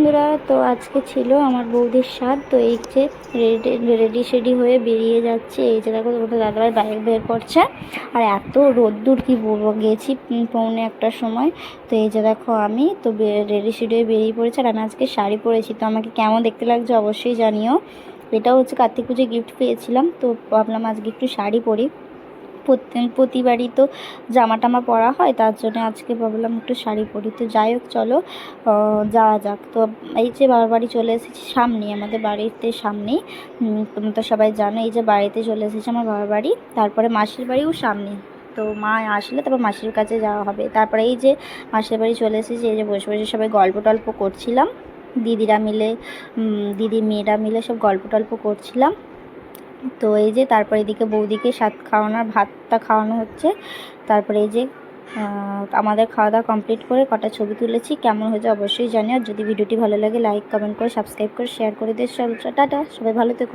বন্ধুরা, তো আজকে ছিল আমার বৌদির স্বাদ। তো এই যে রেডি সেডি হয়ে বেরিয়ে যাচ্ছে। এই যে দেখো তোমাদের দাদাভাই বাইক বের করছে। আর এত রোদ্দুর কি বলবো, গেছি 1:45-1টার সময়। তো এই যে দেখো আমি তো রেডি সেডি হয়ে বেরিয়ে পড়েছি। আর আমি আজকে শাড়ি পরেছি, তো আমাকে কেমন দেখতে লাগছে অবশ্যই জানিও। এটাও হচ্ছে কার্তিক পুজোয় গিফট পেয়েছিলাম, তো ভাবলাম আজকে একটু শাড়ি পরি। প্রতিবারই তো জামা টামা পরা হয়, তার জন্য আজকে ভাবলাম একটু শাড়ি পরি। তো যাই হোক, চলো যাওয়া যাক। তো এই যে বাবার বাড়ি চলে এসেছি, সামনেই আমাদের বাড়িতে সামনেই। তুমি তো সবাই জানো, এই যে বাড়িতে চলে এসেছি আমার বাবার বাড়ি। তারপরে মাসির বাড়িও সামনে। তো মা আসলে তারপর মাসির কাছে যাওয়া হবে। তারপরে এই যে মাসির বাড়ি চলে এসেছি। এই যে বসে বসে সবাই গল্প টল্প করছিলাম, দিদিরা মিলে, দিদি মেয়েরা মিলে সব গল্প টল্প করছিলাম। তো এই যে তারপরে এদিকে বৌদিকে ভাতটা খাওয়ানো হচ্ছে। তারপরে এই যে আমাদের খাওয়া দাওয়া কমপ্লিট করে কটা ছবি তুলেছি। কেমন হয়েছে অবশ্যই জানিও। আর যদি ভিডিওটি ভালো লাগে লাইক কমেন্ট করে সাবস্ক্রাইব করে শেয়ার করে দিয়ে চলো টাটা, সবাই ভালো থেকো।